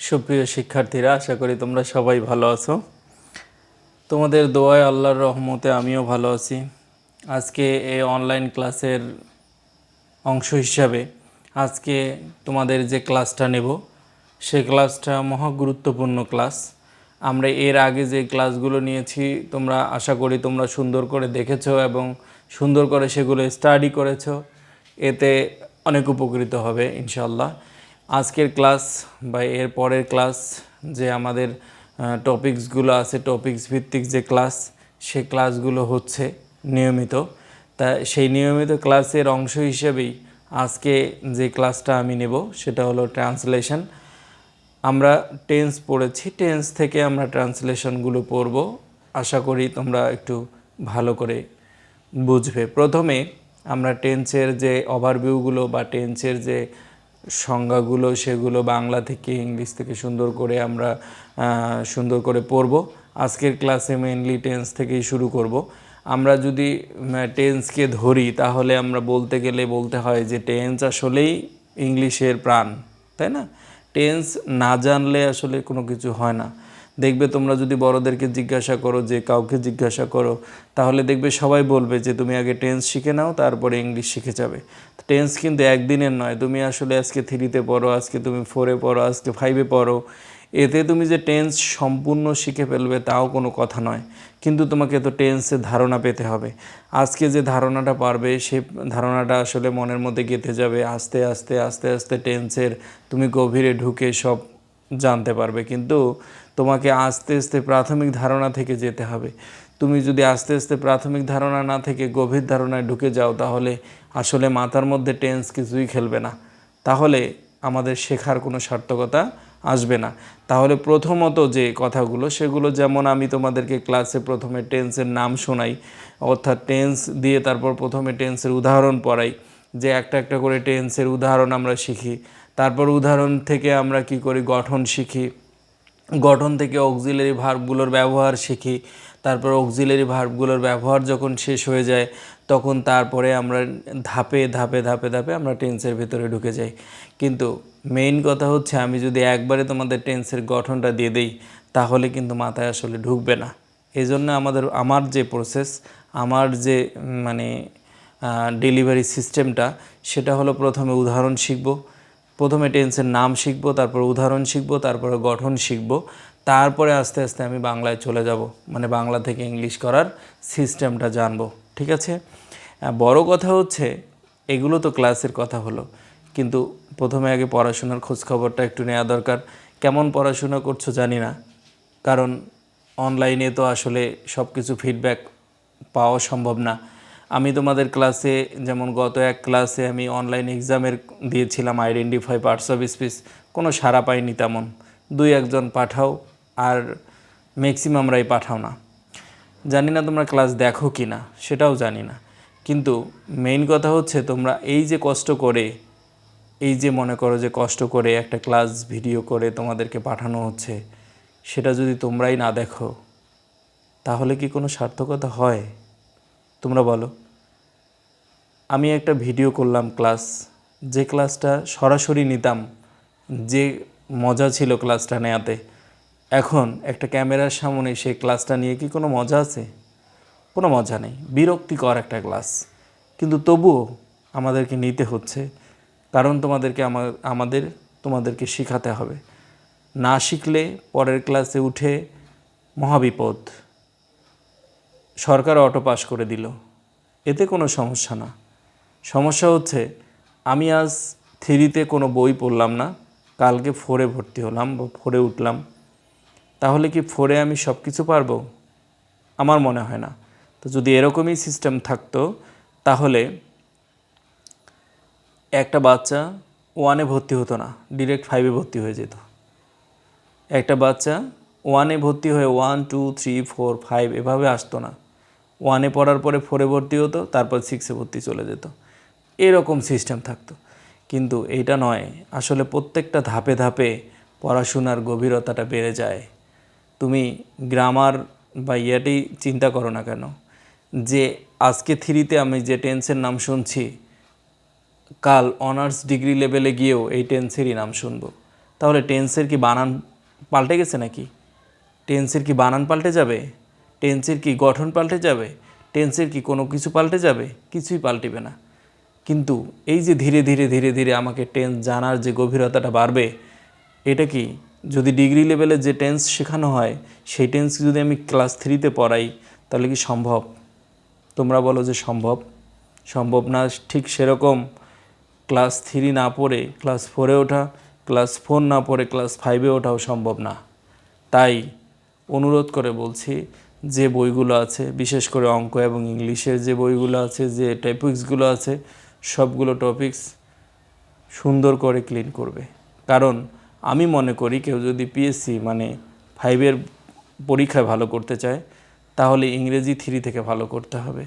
সুপ্রিয় শিক্ষার্থীরা, আশা করি তোমরা সবাই ভালো আছো। তোমাদের দোয়ায় আল্লাহর রহমতে আমিও ভালো আছি। আজকে এই অনলাইন ক্লাসের অংশ হিসাবে আজকে তোমাদের যে ক্লাসটা নেব সে ক্লাসটা মহা গুরুত্বপূর্ণ ক্লাস। আমরা এর আগে যে ক্লাসগুলো নিয়েছি তোমরা আশা করি তোমরা সুন্দর করে দেখেছো এবং সুন্দর করে সেগুলো স্টাডি করেছো, এতে অনেক উপকৃত হবে ইনশাল্লাহ। আজকের ক্লাস বা এর পরের ক্লাস যে আমাদের টপিকসগুলো আছে, টপিকস ভিত্তিক যে ক্লাস, সে ক্লাসগুলো হচ্ছে নিয়মিত। তা সেই নিয়মিত ক্লাসের অংশ হিসেবেই আজকে যে ক্লাসটা আমি নেব সেটা হলো ট্রান্সলেশন। আমরা টেন্স পড়েছি, টেন্স থেকে আমরা ট্রান্সলেশনগুলো পড়ব। আশা করি তোমরা একটু ভালো করে বুঝবে। প্রথমে আমরা টেন্সের যে ওভারভিউগুলো বা টেন্সের যে সংজ্ঞাগুলো সেগুলো বাংলা থেকে ইংলিশ থেকে সুন্দর করে পড়ব। আজকের ক্লাসে মেইনলি টেন্স থেকেই শুরু করব। আমরা যদি টেন্সকে ধরি তাহলে আমরা বলতে হয় যে টেন্স আসলেই ইংলিশের প্রাণ, তাই না? টেন্স না জানলে আসলে কোনো কিছু হয় না। দেখবে তোমরা যদি বড়দেরকে জিজ্ঞাসা করো, যে কাউকে জিজ্ঞাসা করো, তাহলে দেখবে সবাই বলবে যে তুমি আগে টেন্স শিখে নাও, তারপরে ইংলিশ শিখে যাবে। টেন্স কিন্তু একদিনের নয়। তুমি আসলে আজকে 3-তে পড়ো, আজকে তুমি 4-এ পড়ো, আজকে 5-এ পড়ো, এতে তুমি যে টেন্স সম্পূর্ণ শিখে ফেলবে তাও কোনো কথা নয়। কিন্তু তোমাকে তো টেন্সের ধারণা পেতে হবে। আজকে যে ধারণাটা পারবে সে ধারণাটা আসলে মনের মধ্যে গেঁথে যাবে। আস্তে আস্তে আস্তে আস্তে টেন্সের তুমি গভীরে ঢুকে সব জানতে পারবে। কিন্তু তোমাকে আস্তে আস্তে প্রাথমিক ধারণা থেকে যেতে হবে। তুমি যদি আস্তে আস্তে প্রাথমিক ধারণা না থেকে গভীর ধারণায় ঢুকে যাও তাহলে আসলে মাথার মধ্যে টেন্স কিছুই খেলবে না। তাহলে আমাদের শেখার কোনো সার্থকতা আসবে না। তাহলে প্রথমত যে কথাগুলো সেগুলো, যেমন আমি তোমাদেরকে ক্লাসে প্রথমে টেন্সের নাম শোনাই, অর্থাৎ টেন্স দিয়ে তারপর প্রথমে টেন্সের উদাহরণ পড়াই, যে একটা একটা করে টেন্সের উদাহরণ আমরা শিখি। তারপর উদাহরণ থেকে আমরা কি করি, গঠন শিখি। গঠন থেকে অক্সিলারি ভার্বগুলোর ব্যবহার শিখি। তারপর অক্সিলারি ভার্বগুলোর ব্যবহার যখন শেষ হয়ে যায় তখন তারপরে আমরা ধাপে ধাপে ধাপে ধাপে আমরা টেন্সের ভিতরে ঢুকে যাই। কিন্তু মেইন কথা হচ্ছে, আমি যদি একবারে তোমাদের টেন্সের গঠনটা দিয়ে দিই তাহলে কিন্তু মাথায় আসলে ঢুকবে না। এই জন্য আমার যে প্রসেস, আমার যে মানে ডেলিভারি সিস্টেমটা, সেটা হলো প্রথমে উদাহরণ শিখব, প্রথমে টেন্সের নাম শিখব, তারপর উদাহরণ শিখব, তারপরে গঠন শিখব, তারপরে আস্তে আস্তে আমি বাংলায় চলে যাব, মানে বাংলা থেকে ইংলিশ করার সিস্টেমটা জানবো। ঠিক আছে? বড় কথা হচ্ছে, এগুলো তো ক্লাসের কথা হলো, কিন্তু প্রথমে আগে পড়াশোনার খোঁজখবরটা একটু নেওয়া দরকার। কেমন পড়াশোনা করছো জানি না, কারণ অনলাইনে তো আসলে সব কিছু ফিডব্যাক পাওয়া সম্ভব না। আমি তোমাদের ক্লাসে, যেমন গত এক ক্লাসে আমি অনলাইন এক্সামের দিয়েছিলাম আইডেন্টিফাই পার্টস অফ স্পিচ, কোনো সাড়া পাইনি তেমন। 2-1 পাঠাও, আর ম্যাক্সিমামরাই পাঠাও না। জানি না তোমরা ক্লাস দেখো কি না, সেটাও জানি না। কিন্তু মেইন কথা হচ্ছে, তোমরা এই যে কষ্ট করে, এই যে মনে করো যে কষ্ট করে একটা ক্লাস ভিডিও করে তোমাদেরকে পাঠানো হচ্ছে, সেটা যদি তোমরাই না দেখো তাহলে কি কোনো সার্থকতা হয়? তোমরা বলো। আমি একটা ভিডিও করলাম ক্লাস, যে ক্লাসটা সরাসরি নিতাম, যে মজা ছিল ক্লাসটা নেওয়াতে, এখন একটা ক্যামেরার সামনে সেই ক্লাসটা নিয়ে কি কোনো মজা আছে? কোনো মজা নেই, বিরক্তিকর একটা ক্লাস। কিন্তু তবুও আমাদেরকে নিতে হচ্ছে, কারণ তোমাদেরকে শেখাতে হবে। না শিখলে পরের ক্লাসে উঠে মহাবিপদ। সরকার অটো পাস করে দিল, এতে কোনো সমস্যা না। সমস্যা হচ্ছে, আমি আজ 3-তে কোনো বই পড়লাম না, কালকে 4-এ ভর্তি হলাম বা 4-এ উঠলাম, তাহলে কি 4-এ আমি সব কিছু পারবো? আমার মনে হয় না। তো যদি এরকমই সিস্টেম থাকতো তাহলে একটা বাচ্চা 1-এ ভর্তি হতো না, ডিরেক্ট 5-এ ভর্তি হয়ে যেত। একটা বাচ্চা 1-এ ভর্তি হয়ে 1, 2, 3, 4, 5 এভাবে আসতো না। 1-এ পড়ার পরে 4-এ ভর্তি হতো, তারপর 6-এ ভর্তি চলে যেত। এরকম সিস্টেম থাকতো। কিন্তু এইটা নয়। আসলে প্রত্যেকটা ধাপে ধাপে পড়াশোনার গভীরতাটা বেড়ে যায়। তুমি গ্রামার বা ইয়াতেই চিন্তা করো না কেন, যে আজকে 3-তে আমি যে টেন্সের নাম শুনছি, কাল অনার্স ডিগ্রি লেভেলে গিয়েও এই টেন্সেরই নাম শুনবো। তাহলে টেন্সের কি বানান পাল্টে গেছে নাকি? টেন্সের কি বানান পাল্টে যাবে? টেন্সের কি গঠন পাল্টে যাবে? টেন্সের কি কোনো কিছু পাল্টে যাবে? কিছুই পাল্টিবে না। কিন্তু এই যে ধীরে ধীরে ধীরে ধীরে আমাকে টেন্স জানার যে গভীরতাটা বাড়বে, এটা কি যদি ডিগ্রি লেভেলে যে টেন্স শেখানো হয় সেই টেন্স যদি আমি ক্লাস 3তে পড়াই তাহলে কি সম্ভব? তোমরা বলো যে সম্ভব। সম্ভব না। ঠিক সেরকম ক্লাস 3 না পড়ে ক্লাস 4-এ ওঠা, ক্লাস 4 না পড়ে ক্লাস 5-এ ওঠাও সম্ভব না। তাই অনুরোধ করে বলছি, যে বইগুলো আছে বিশেষ করে অঙ্ক এবং ইংলিশের যে বইগুলো আছে, যে টপিকসগুলো আছে, সবগুলো টপিকস সুন্দর করে ক্লিন করবে। কারণ আমি মনে করি কেউ যদি পিএসসি মানে 5-এর পরীক্ষায় ভালো করতে চায় তাহলে ইংরেজি 3 থেকে ভালো করতে হবে।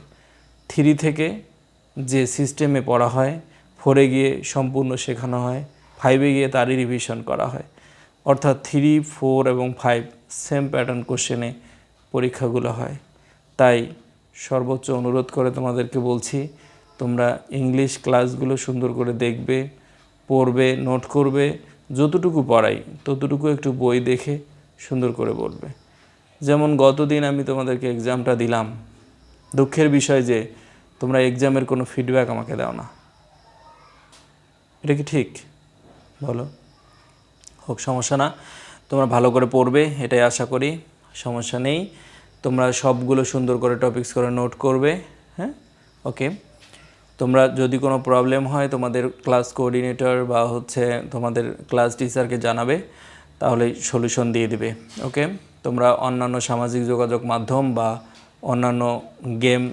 3 থেকে যে সিস্টেমে পড়া হয় 4-এ গিয়ে সম্পূর্ণ শেখানো হয়, 5-এ গিয়ে তারই রিভিশন করা হয়। অর্থাৎ 3, 4 এবং 5 সেম প্যাটার্ন কোশ্চেনে পরীক্ষাগুলো হয়। তাই সর্বোচ্চ অনুরোধ করে তোমাদেরকে বলছি, তোমরা ইংলিশ ক্লাসগুলো সুন্দর করে দেখবে, পড়বে, নোট করবে, যতটুকু পড়াই ততটুকু একটু বই দেখে সুন্দর করে বলবে। যেমন গতদিন আমি তোমাদেরকে এক্সামটা দিলাম, দুঃখের বিষয় যে তোমরা এক্সামের কোনো ফিডব্যাক আমাকে দাও না। এটা কি ঠিক? বলো। হোক, সমস্যা না, তোমরা ভালো করে পড়বে এটাই আশা করি, সমস্যা নেই। তোমরা সবগুলো সুন্দর করে টপিকস করে নোট করবে। হ্যাঁ, ওকে। তোমরা যদি কোনো প্রবলেম হয় তোমাদের ক্লাস কোঅর্ডিনেটর বা তোমাদের ক্লাস টিচারকে জানাবে, তাহলে সলিউশন দিয়ে দিবে। ওকে। তোমরা অন্যান্য সামাজিক যোগাযোগ মাধ্যম বা অন্যান্য গেম,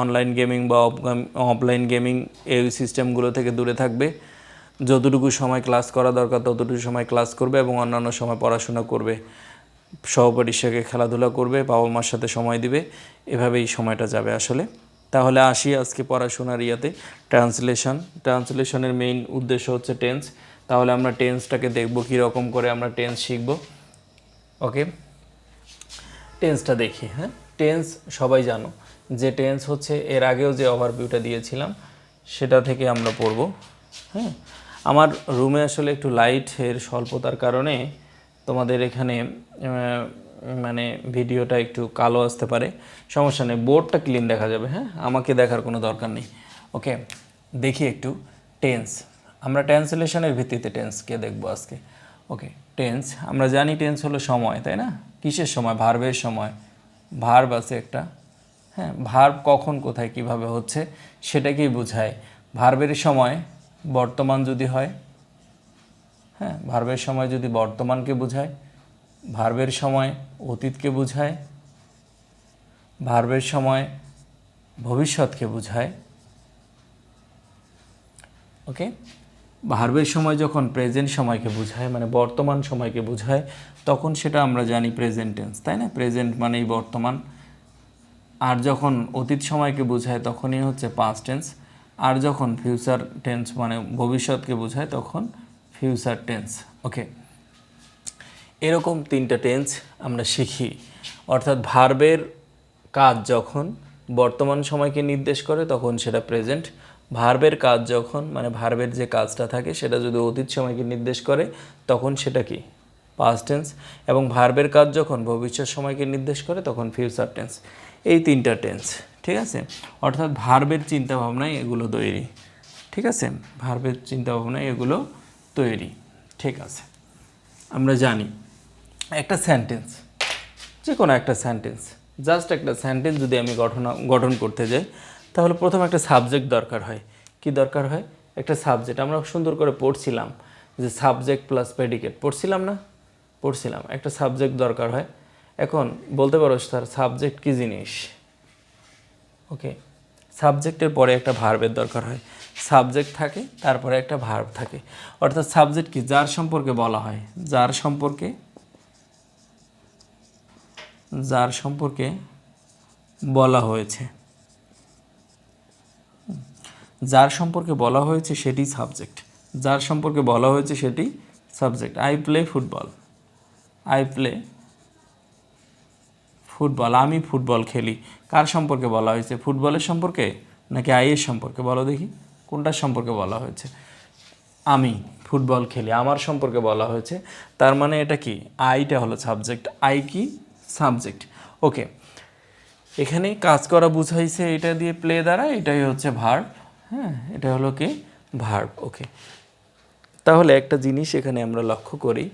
অনলাইন গেমিং বা অফলাইন গেমিং এই সিস্টেমগুলো থেকে দূরে থাকবে। যতটুকু সময় ক্লাস করা দরকার ততটুকু সময় ক্লাস করবে এবং অন্যান্য সময় পড়াশোনা করবে, সহপাঠীর সাথে খেলাধুলা করবে, বাবা মার সাথে সময় দিবে। এভাবেই সময়টা যাবে আসলে। তাহলে আসি আজকে পড়াশোনার ইয়াতে, ট্রান্সলেশনের মেইন উদ্দেশ্য হচ্ছে টেন্স। তাহলে আমরা টেন্সটাকে দেখব কীরকম করে আমরা টেন্স শিখব। ওকে, টেন্সটা দেখি। হ্যাঁ, টেন্স সবাই জানো যে টেন্স হচ্ছে, এর আগেও যে ওভারভিউটা দিয়েছিলাম সেটা থেকে আমরা পড়ব। হ্যাঁ, আমার রুমে আসলে একটু লাইটের স্বল্পতার কারণে তোমাদের এখানে মানে ভিডিওটা একটু কালো আসতে পারে, সমস্যা নেই, বোর্ডটা ক্লিন দেখা যাবে। হ্যাঁ, আমাকে দেখার কোনো দরকার নেই। ওকে, দেখি একটু টেন্স। আমরা ট্রান্সলেশনের ভিত্তিতে টেন্সকে দেখব আজকে। ওকে, টেন্স আমরা জানি টেন্স হলো সময়, তাই না? কিসের সময়? ভার্বের সময়। ভার্ব আছে একটা। হ্যাঁ, ভার্ব কখন কোথায় কিভাবে হচ্ছে সেটাকেই বোঝায়। ভার্বের সময় বর্তমান যদি হয়, হ্যাঁ, ভার্বের সময় যদি বর্তমানকে বোঝায়, ভার্বের সময় অতীতকে বোঝায়, ভার্বের সময় ভবিষ্যৎকে বোঝায়। ওকে, ভার্বের সময় যখন প্রেজেন্ট সময়কে বোঝায় মানে বর্তমান সময়কে বোঝায় তখন সেটা আমরা জানি প্রেজেন্ট টেন্স, তাই না? প্রেজেন্ট মানেই বর্তমান। আর যখন অতীত সময়কে বোঝায় তখনই হচ্ছে পাস্ট টেন্স। আর যখন ফিউচার টেন্স মানে ভবিষ্যৎকে বোঝায় তখন ফিউচার টেন্স। ওকে, এরকম 3টা টেন্স আমরা শিখি। অর্থাৎ ভার্বের কাজ যখন বর্তমান সময়কে নির্দেশ করে তখন সেটা প্রেজেন্ট। ভার্বের কাজ যখন মানে ভার্বের যে কাজটা থাকে সেটা যদি অতীত সময়কে নির্দেশ করে তখন সেটা কি? Past tense. এবং ভার্বের কাজ যখন ভবিষ্যৎ সময়কে নির্দেশ করে তখন ফিউচার টেন্স। এই 3টা টেন্স, ঠিক আছে? অর্থাৎ ভার্বের চিন্তাভাবনায় এগুলো তৈরি, ঠিক আছে? ভার্বের চিন্তাভাবনায় এগুলো তৈরি, ঠিক আছে? আমরা জানি একটা সেন্টেন্স, যে কোনো একটা সেন্টেন্স, জাস্ট একটা সেন্টেন্স যদি আমি গঠন করতে যাই তাহলে প্রথম একটা সাবজেক্ট দরকার হয়। কি দরকার হয়? একটা সাবজেক্ট। আমরা সুন্দর করে পড়ছিলাম যে সাবজেক্ট প্লাস প্রেডিকেট, পড়ছিলাম না? পড়ছিলাম। একটা সাবজেক্ট দরকার হয়। এখন বলতে পারো স্যার সাবজেক্ট কী জিনিস? ওকে, সাবজেক্টের পরে একটা ভার্বের দরকার হয়। সাবজেক্ট থাকে, তারপরে একটা ভার্ব থাকে। অর্থাৎ সাবজেক্ট কি? যার সম্পর্কে বলা হয়, যার সম্পর্কে বলা হয়েছে, যার সম্পর্কে বলা হয়েছে সেটি সাবজেক্ট। যার সম্পর্কে বলা হয়েছে সেটি subject. I play football, I play football, আমি ফুটবল খেলি। কার সম্পর্কে বলা হয়েছে? ফুটবলের সম্পর্কে নাকি আইয়ের সম্পর্কে? বলো দেখি কোনটার সম্পর্কে বলা হয়েছে? আমি ফুটবল খেলি, আমার সম্পর্কে বলা হয়েছে, তার মানে এটা কি, আইটা হলো সাবজেক্ট, আই কি সাবজেক্ট। ওকে, এখানে কাজ করা বুঝাইছে এটা দিয়ে প্লে দ্বারা, এটাই হচ্ছে ভার্ব। হ্যাঁ, এটা হলো কি ভার্ব। ওকে, তাহলে একটা জিনিস এখানে আমরা লক্ষ্য করি,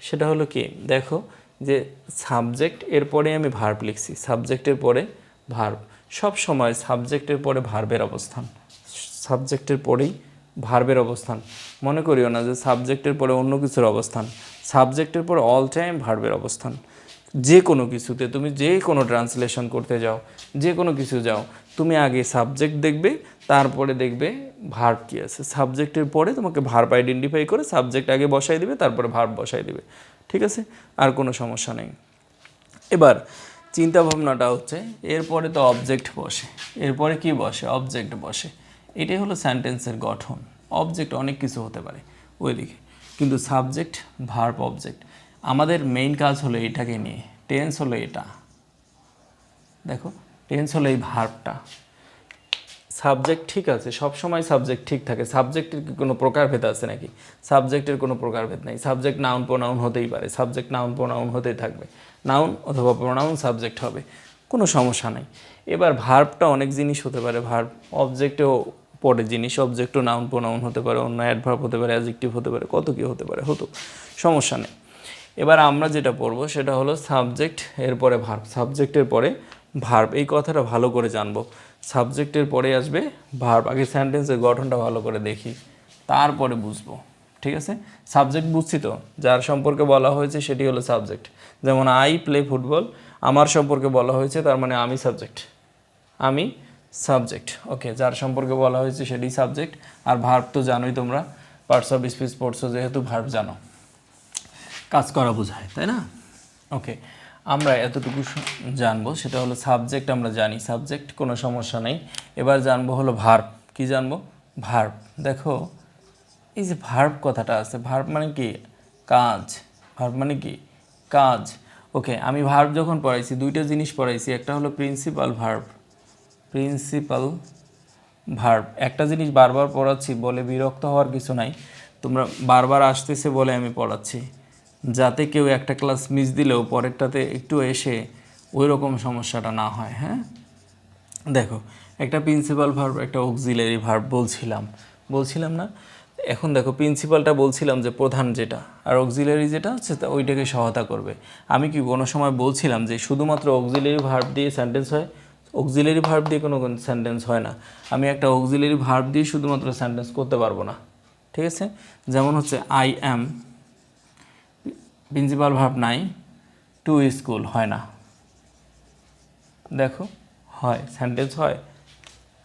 সেটা হলো কি, দেখো যে সাবজেক্ট এরপরে আমি ভার্ব লিখছি, সাবজেক্টের পরে ভার্ব, সব সময় সাবজেক্টের পরে ভার্বের অবস্থান, সাবজেক্টের পরেই ভার্বের অবস্থান। মনে করিও না যে সাবজেক্টের পরে অন্য কিছুর অবস্থান, সাবজেক্টের পরে অল টাইম ভার্বের অবস্থান। যে কোনো কিছুতে তুমি যে কোনো ট্রান্সলেশন করতে যাও, যে কোনো কিছু যাও, তুমি আগে সাবজেক্ট দেখবে, তারপরে দেখবে ভার্ব কী আছে, সাবজেক্টের পরে তোমাকে ভার্ব আইডেন্টিফাই করে সাবজেক্ট আগে বসাই দিবে, তারপরে ভার্ব বসাই দিবে। ঠিক আছে, আর কোনো সমস্যা নেই। এবার চিন্তা ভাবনাটা হচ্ছে, এরপরে তো অবজেক্ট বসে, এরপরে কি বসে, অবজেক্ট বসে। এটাই হলো সেন্টেন্সের গঠন। অবজেক্ট অনেক কিছু হতে পারে ওইদিকে, কিন্তু সাবজেক্ট, ভার্ব, অবজেক্ট, আমাদের মেইন কাজ হলো এটাকে নিয়ে। টেন্স হলো এটা, দেখো টেন্স হলো এই ভার্বটা। সাবজেক্ট ঠিক আছে, সব সময় সাবজেক্ট ঠিক থাকে, সাবজেক্টের কি কোনো প্রকারভেদ আছে নাকি? সাবজেক্টের কোনো প্রকারভেদ নেই। সাবজেক্ট নাউন প্রোনাউন হতেই পারে, সাবজেক্ট নাউন প্রোনাউন হতেই থাকবে, নাউন অথবা প্রোনাউন সাবজেক্ট হবে, কোনো সমস্যা নাই। এবার ভার্বটা অনেক জিনিস হতে পারে, ভার্ব অবজেক্টেও পরে জিনিস, অবজেক্টও নাউন প্রোনাউন হতে পারে, অন্য অ্যাডভার্ব হতে পারে, অ্যাডজেক্টিভ হতে পারে, কত কী হতে পারে, হতো, সমস্যা নেই। এবার আমরা যেটা পড়বো সেটা হলো সাবজেক্ট এরপরে ভার্ব, সাবজেক্টের পরে ভার্ব। এই কথাটা ভালো করে জানবো, সাবজেক্টের পরে আসবে ভার্ব। আগে সেন্টেন্সের গঠনটা ভালো করে দেখি, তারপরে বুঝবো। ঠিক আছে, সাবজেক্ট বুঝছি তো, যার সম্পর্কে বলা হয়েছে সেটি হলো সাবজেক্ট। যেমন আই প্লে ফুটবল, আমার সম্পর্কে বলা হয়েছে, তার মানে আমি সাবজেক্ট, আমি সাবজেক্ট। ওকে, যার সম্পর্কে বলা হয়েছে সেটি সাবজেক্ট। আর ভার্ব তো জানোই তোমরা, পার্টস অফ স্পিচ পড়ছো যেহেতু, ভার্ব জানো, কাজ করা বোঝায়, তাই না? ওকে, আমরা এতটুকু জানবো, সেটা হলো সাবজেক্ট আমরা জানি, সাবজেক্ট কোনো সমস্যা নেই। এবার জানবো হলো ভার্ব। কি জানবো? ভার্ব। দেখো এই যে ভার্ব কথাটা আছে, ভার্ব মানে কি কাজ, ভার্ব মানে কি কাজ। ওকে, আমি ভার্ব যখন পড়াইছি দুইটা জিনিস পড়াইছি, একটা হলো প্রিন্সিপাল ভার্ব, প্রিন্সিপাল ভার্ব। একটা জিনিস বারবার পড়াচ্ছি বলে বিরক্ত হওয়ার কিছু নাই, তোমরা বারবার আসতেছে বলে আমি পড়াচ্ছি, যাতে কেউ একটা ক্লাস মিস দিলেও পরেরটাতে একটু এসে ওই রকম সমস্যাটা না হয়। হ্যাঁ, দেখো একটা প্রিন্সিপাল ভার্ব, একটা অক্সিলারি ভার্ব বলছিলাম না? এখন দেখো প্রিন্সিপালটা বলছিলাম যে প্রধান যেটা, আর অক্সিলারি যেটা হচ্ছে ওইটাকে সহায়তা করবে। আমি কি কোনো সময় বলছিলাম যে শুধুমাত্র অক্সিলারি ভার্ব দিয়ে সেন্টেন্স হয়? অক্সিলারি ভার্ব দিয়ে কোনো সেন্টেন্স হয় না। আমি একটা অক্সিলারি ভার্ব দিয়ে শুধুমাত্র সেন্টেন্স করতে পারবো না। ঠিক আছে, যেমন হচ্ছে আই অ্যাম, প্রিন্সিপাল ভার্ব নাই, টু স্কুল, হয় না। দেখো হয়, সেন্টেন্স হয়।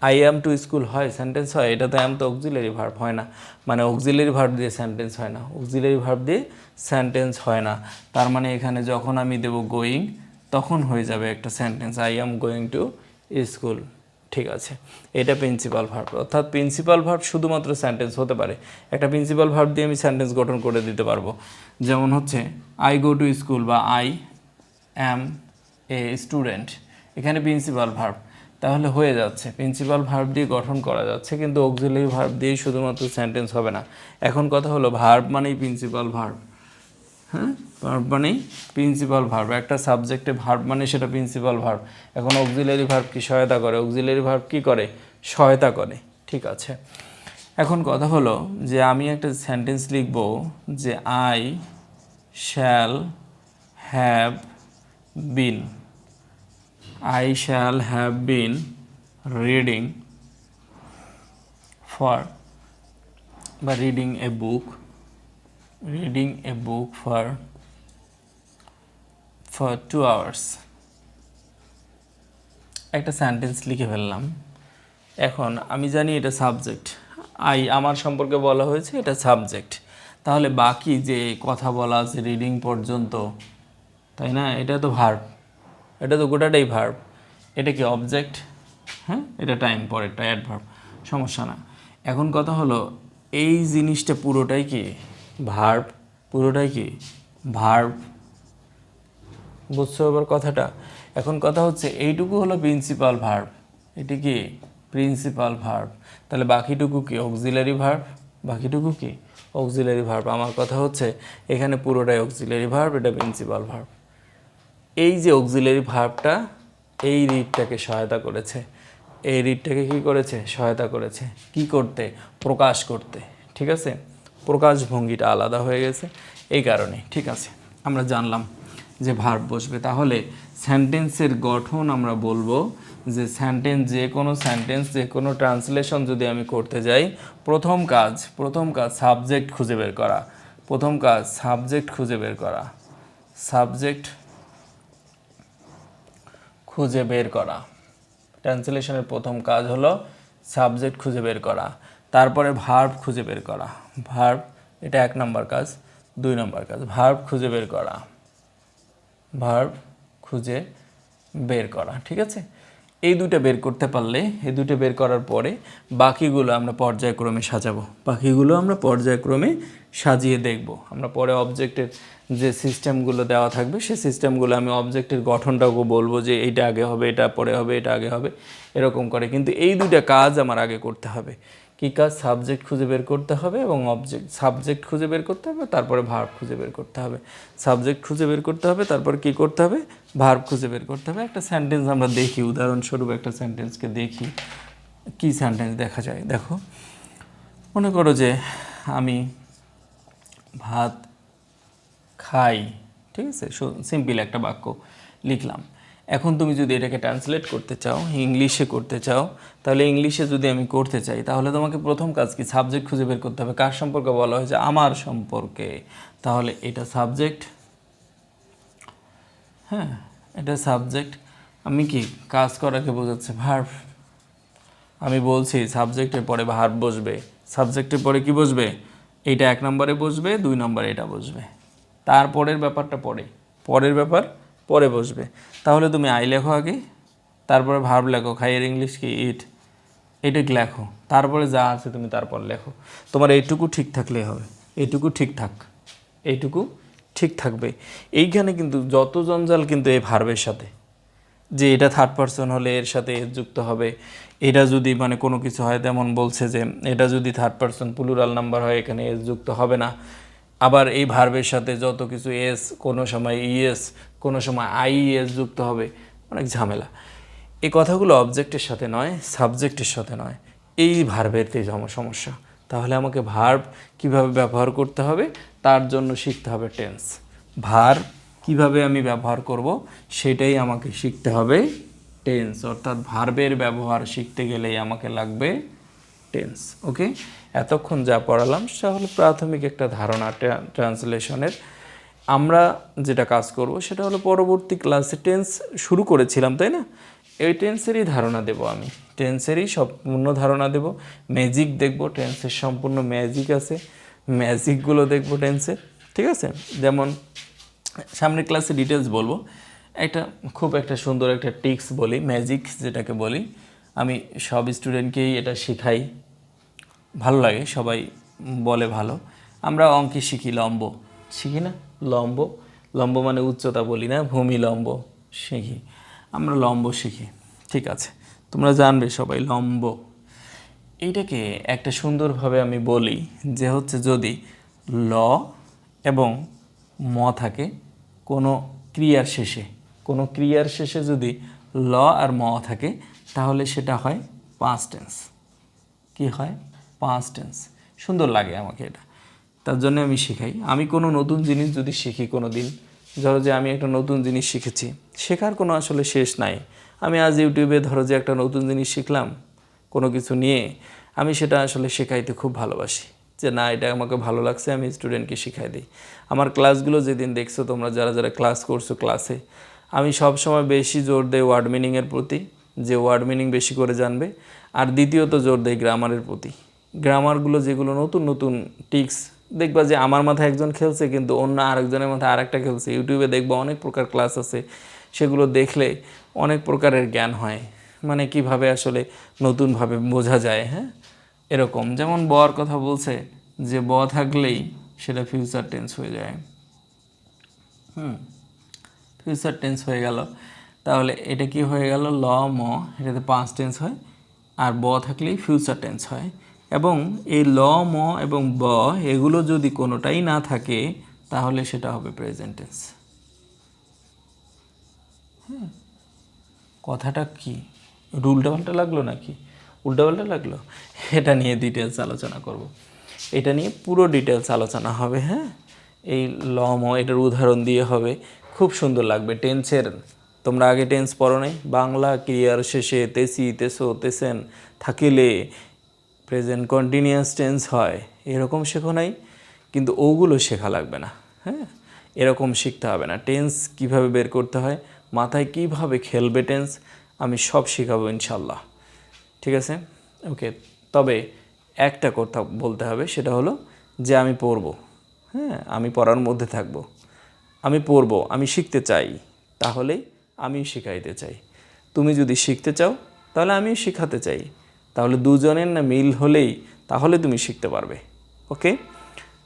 আই অ্যাম টু স্কুল হয়, সেন্টেন্স হয়। এটা তো অ্যাম তো অক্সিলারি ভার্ব, হয় না। মানে অক্সিলারি ভার্ব দিয়ে সেন্টেন্স হয় না, অক্সিলারি ভার্ব দিয়ে সেন্টেন্স হয় না। তার মানে এখানে যখন আমি দেব গোয়িং, তখন হয়ে যাবে একটা sentence, I am going to school. ঠিক আছে, এটা প্রিন্সিপাল ভার্ব। অর্থাৎ প্রিন্সিপাল ভার্ব শুধুমাত্র সেন্টেন্স হতে পারে। একটা প্রিন্সিপাল ভার্ব দিয়ে আমি সেন্টেন্স গঠন করে দিতে পারবো। যেমন হচ্ছে আই গো টু স্কুল বা আই অ্যাম এ স্টুডেন্ট, এখানে প্রিন্সিপাল ভার্ব, তাহলে হয়ে যাচ্ছে, প্রিন্সিপাল ভার্ব দিয়ে গঠন করা যাচ্ছে, কিন্তু অক্সিলারি ভার্ব দিয়ে শুধুমাত্র সেন্টেন্স হবে না। এখন কথা হলো ভার্ব মানেই প্রিন্সিপাল ভার্ব। হ্যাঁ, ভার্ব মানেই প্রিন্সিপাল ভার্ব। একটা সাবজেক্টে ভার্ব মানে সেটা প্রিন্সিপাল ভার্ব। এখন অক্সিলারি ভার্ব কি সহায়তা করে? অক্সিলারি ভার্ব কি করে? সহায়তা করে। ঠিক আছে, এখন কথা হলো যে আমি একটা সেন্টেন্স লিখব যে I shall have been, I shall have been reading for by reading a book for 2 hours. একটা সেন্টেন্স লিখে ফেললাম। এখন আমি জানি এটা সাবজেক্ট, আই আমার সম্পর্কে বলা হয়েছে, এটা সাবজেক্ট। তাহলে বাকি যে কথা বলা আছে রিডিং পর্যন্ত, তাই না, এটা তো ভার্ব, এটা তো গোটাটাই ভার্ব। এটা কি অবজেক্ট? হ্যাঁ, এটা টাইম পরেরটা অ্যাডভার্ব, সমস্যা না। এখন কথা হলো এই জিনিসটা পুরোটাই কি ভার্ব, পুরোটাই কি ভার্ব, বুঝছো এবার কথাটা? এখন কথা হচ্ছে এইটুকু হলো প্রিন্সিপাল ভার্ব, এটি কি প্রিন্সিপাল ভার্ব, তাহলে বাকিটুকু কি অক্সিলারি ভার্ব। বাকিটুকু কি অক্সিলারি ভার্ব। আমার কথা হচ্ছে এখানে পুরোটাই অক্সিলারি ভার্ব, এটা প্রিন্সিপাল ভার্ব। এই যে অক্সিলারি ভার্বটা এই রিডটাকে সহায়তা করেছে, এই রিডটাকে কী করেছে, সহায়তা করেছে কি করতে, প্রকাশ করতে। ঠিক আছে, প্রকাশভঙ্গিটা আলাদা হয়ে গেছে এই কারণে। ঠিক আছে, আমরা জানলাম যে ভার্ব বসবে। তাহলে সেন্টেন্সের গঠন আমরা বলবো যে সেন্টেন্স, যে কোনো সেন্টেন্স, যে কোনো ট্রান্সলেশন যদি আমি করতে যাই, প্রথম কাজ সাবজেক্ট খুঁজে বের করা। প্রথম কাজ সাবজেক্ট খুঁজে বের করা, সাবজেক্ট খুঁজে বের করা। ট্রান্সলেশনের প্রথম কাজ হলো সাবজেক্ট খুঁজে বের করা। তারপরে ভার্ব খুঁজে বের করা। ভার্ব, এটা 1 নম্বর কাজ। 2 নম্বর কাজ ভার্ব খুঁজে বের করা, ভার্ব খুঁজে বের করা। ঠিক আছে, এই দুটো বের করতে পারলে, এই দুটো বের করার পরে বাকিগুলো আমরা পর্যায়ক্রমে সাজাবো, বাকিগুলো আমরা পর্যায়ক্রমে সাজিয়ে দেখব। আমরা পরে অবজেক্টের যে সিস্টেমগুলো দেওয়া থাকবে সেই সিস্টেমগুলো আমি অবজেক্টের গঠনটাও বলবো যে এইটা আগে হবে, এটা পরে হবে, এটা আগে হবে, এরকম করে। কিন্তু এই দুইটা কাজ আমার আগে করতে হবে। কি কাজ? সাবজেক্ট খুঁজে বের করতে হবে এবং সাবজেক্ট খুঁজে বের করতে হবে, তারপরে ভার্ব খুঁজে বের করতে হবে। সাবজেক্ট খুঁজে বের করতে হবে, তারপর কি করতে হবে? ভার্ব খুঁজে বের করতে হবে। একটা সেন্টেন্স আমরা দেখি, উদাহরণস্বরূপ একটা সেন্টেন্সকে দেখি, কি সেন্টেন্স দেখা যায়। দেখো, মনে করো যে আমি ভাত খাই। ঠিক আছে, সিম্পল একটা বাক্য লিখলাম। এখন তুমি যদি এটাকে ট্রান্সলেট করতে চাও, ইংলিশে করতে চাও, তাহলে ইংলিশে যদি আমি করতে চাই, তাহলে তোমাকে প্রথম কাজ কি? সাবজেক্ট খুঁজে বের করতে হবে। কার সম্পর্কে বলা হয়েছে? আমার সম্পর্কে। তাহলে এটা সাবজেক্ট, হ্যাঁ এটা সাবজেক্ট। আমি কি কাজ করাকে বোঝাচ্ছে? ভার্ব। আমি বলছি সাবজেক্টের পরে ভার্ব বসবে, সাবজেক্টের পরে কি বসবে? এইটা 1 নম্বরে বসবে, 2 নম্বরে এটা বসবে, তারপরের ব্যাপারটা পরের ব্যাপার পরে বসবে। তাহলে তুমি আই লেখো আগে, তারপরে ভার্ব লেখো, খাইয়ের ইংলিশ কি? ইট। এটাকে লেখো, তারপরে যা আছে তুমি তারপর লেখো। তোমার এইটুকু ঠিক থাকলেই হবে, এইটুকু ঠিকঠাক, এইটুকু ঠিক থাকবে। এইখানে কিন্তু যত জঞ্জাল কিন্তু এই ভার্বের সাথে, যে এটা থার্ড পারসন হলে এর সাথে এস যুক্ত হবে। এটা যদি মানে কোনো কিছু হয়, তেমন বলছে যে এটা যদি থার্ড পারসন প্লুরাল নাম্বার হয়, এখানে এস যুক্ত হবে না। আবার এই ভার্বের সাথে যত কিছু এস, কোনো সময় ইএস, কোনো সময় আইএস যুক্ত হবে, অনেক ঝামেলা। এই কথাগুলো অবজেক্টের সাথে নয়, সাবজেক্টের সাথে নয়, এই ভার্বেরতেই সমস্যা। তাহলে আমাকে ভার্ব কিভাবে ব্যবহার করতে হবে তার জন্য শিখতে হবে টেন্স। ভার্ব কিভাবে আমি ব্যবহার করব সেটাই আমাকে শিখতে হবে টেন্স। অর্থাৎ ভার্বের ব্যবহার শিখতে গেলেই আমাকে লাগবে টেন্স। ওকে, এতক্ষণ যা পড়ালাম সেটা হলো প্রাথমিক একটা ধারণা ট্রান্সলেশনের। আমরা যেটা কাজ করব সেটা হলো পরবর্তী ক্লাসে টেন্স শুরু করেছিলাম, তাই না? এই টেন্সেরই ধারণা দেব, আমি টেন্সেরই সম্পূর্ণ ধারণা দেব। ম্যাজিক দেখব, টেন্সের সম্পূর্ণ ম্যাজিক আছে, ম্যাজিকগুলো দেখব টেন্সের। ঠিক আছে, যেমন সামনের ক্লাসে ডিটেলস বলবো। খুব একটা সুন্দর একটা টিক্স বলি, ম্যাজিক যেটাকে বলি। আমি সব স্টুডেন্টকেই এটা শেখাই, ভালো লাগে, সবাই বলে ভালো। আমরা অঙ্কে শিখি লম্ব, শিখি না? লম্ব, লম্ব মানে উচ্চতা বলি না, ভূমি লম্ব শিখি আমরা, লম্ব শিখি। ঠিক আছে, তোমরা জানবে সবাই লম্ব। এইটাকে একটা সুন্দরভাবে আমি বলি যে হচ্ছে, যদি ল এবং ম থাকে কোনো ক্রিয়ার শেষে, যদি ল আর ম থাকে, তাহলে সেটা হয় পাস্ট টেন্স। কি হয়? Past tense. সুন্দর লাগে আমাকে এটা, তার জন্য আমি শিখাই। আমি কোনো নতুন জিনিস যদি শিখি কোনো দিন, ধরো যে আমি একটা নতুন জিনিস শিখেছি, শেখার কোনো আসলে শেষ নাই। আমি আজ ইউটিউবে ধরো যে একটা নতুন জিনিস শিখলাম কোনো কিছু নিয়ে, আমি সেটা আসলে শেখাইতে খুব ভালোবাসি, যে না এটা আমাকে ভালো লাগছে, আমি স্টুডেন্টকে শিখাই দিই। আমার ক্লাসগুলো যেদিন দেখছো তোমরা, যারা যারা ক্লাস করছো, ক্লাসে আমি সব সময় বেশি জোর দেই ওয়ার্ড মিনিংয়ের প্রতি, যে ওয়ার্ড মিনিং বেশি করে জানবে। আর দ্বিতীয়ত জোর দেই গ্রামারের প্রতি। গ্রামারগুলো যেগুলো নতুন নতুন টিক্স, দেখবা যে আমার মাথায় একজন খেলছে কিন্তু অন্য আরেকজনের মাথায় আরেকটা খেলছে। ইউটিউবে দেখবা অনেক প্রকার ক্লাস আছে, সেগুলো দেখলে অনেক প্রকারের জ্ঞান হয়, মানে কিভাবে আসলে নতুনভাবে বোঝা যায়। হ্যাঁ, এরকম যেমন বর কথা বলছে, যে ব থাকলেই সেটা ফিউচার টেন্স হয়ে যায়। ফিউচার টেন্স হয়ে গেল। তাহলে এটা কি হয়ে গেল? ল ম, এটাতে পাস্ট টেন্স হয়, আর ব থাকলেই ফিউচার টেন্স হয়। এবং এই ল ম এবং ব এগুলো যদি কোনোটাই না থাকে তাহলে সেটা হবে প্রেজেন্ট টেন্স। কথাটা কি উল্টাপাল্টা লাগলো নাকি? উল্টাপাল্টা লাগলো? এটা নিয়ে ডিটেলস আলোচনা করব। এটা নিয়ে পুরো ডিটেলস আলোচনা হবে। হ্যাঁ, এই লম এটার উদাহরণ দিয়ে হবে, খুব সুন্দর লাগবে। টেন্সের তোমরা আগে টেন্স পড়ো নাই? বাংলা ক্রিয়ার শেষে তেসি তেসো তেসেন থাকিলে প্রেজেন্ট কন্টিনিউয়াস টেন্স হয়, এরকম শেখো নাই? কিন্তু ওগুলো শেখা লাগবে না। হ্যাঁ, এরকম শিখতে হবে না। টেন্স কিভাবে বের করতে হয়, মাথায় কিভাবে খেলবে টেন্স, আমি সব শেখাবো ইনশাল্লাহ। ঠিক আছে? ওকে, তবে একটা কথা বলতে হবে, সেটা হলো যে আমি পড়ব। হ্যাঁ, আমি পড়ার মধ্যে থাকব, আমি পড়ব, আমি শিখতে চাই, তাহলেই আমি শিখাইতে চাই। তুমি যদি শিখতে চাও তাহলে আমিও শিখাতে চাই, তাহলে দুজনের না মিল হলেই তাহলে তুমি শিখতে পারবে। ওকে,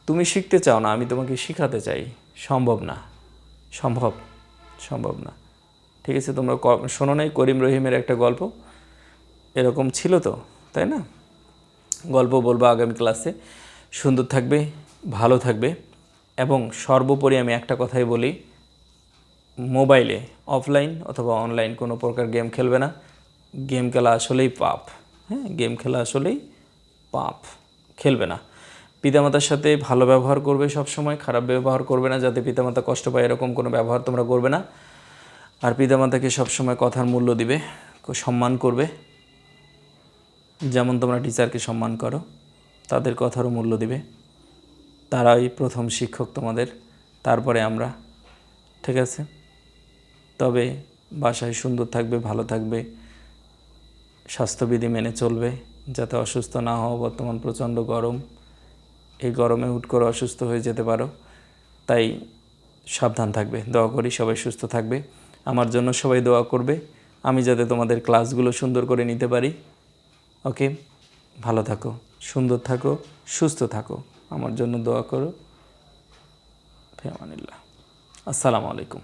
তুমি শিখতে চাও না, আমি তোমাকে শিখাতে চাই, সম্ভব না, সম্ভব সম্ভব না। ঠিক আছে? তোমরা শোনো নাই করিম রহিমের একটা গল্প? এরকম ছিল তো, তাই না? গল্প বলবো আগামী ক্লাসে। সুন্দর থাকবে, ভালো থাকবে, এবং সর্বোপরি আমি একটা কথাই বলি, মোবাইলে অফলাইন অথবা অনলাইন কোনো প্রকার গেম খেলবে না। গেম খেলা আসলেই পাপ। হ্যাঁ, গেম খেলা আসলেই পাপ, খেলবে না। পিতামাতার সাথে ভালো ব্যবহার করবে সব সময়, খারাপ ব্যবহার করবে না, যাতে পিতামাতা কষ্ট পায় এরকম কোনো ব্যবহার তোমরা করবে না। আর পিতামাতাকে সবসময় কথার মূল্য দিবে, সম্মান করবে, যেমন তোমরা টিচারকে সম্মান করো, তাদের কথারও মূল্য দিবে। তারাই প্রথম শিক্ষক তোমাদের, তারপরে আমরা। ঠিক আছে? তবে বাসায় সুন্দর থাকবে, ভালো থাকবে, স্বাস্থ্যবিধি মেনে চলবে, যাতে অসুস্থ না হও। বর্তমান প্রচণ্ড গরম, এই গরমে হুট করে অসুস্থ হয়ে যেতে পারো, তাই সাবধান থাকবে। দোয়া করি সবাই সুস্থ থাকবে, আমার জন্য সবাই দোয়া করবে, আমি যাতে তোমাদের ক্লাসগুলো সুন্দর করে নিতে পারি। ওকে, ভালো থাকো, সুন্দর থাকো, সুস্থ থাকো, আমার জন্য দোয়া করো। ফি আমানিল্লাহ। আসসালামু আলাইকুম।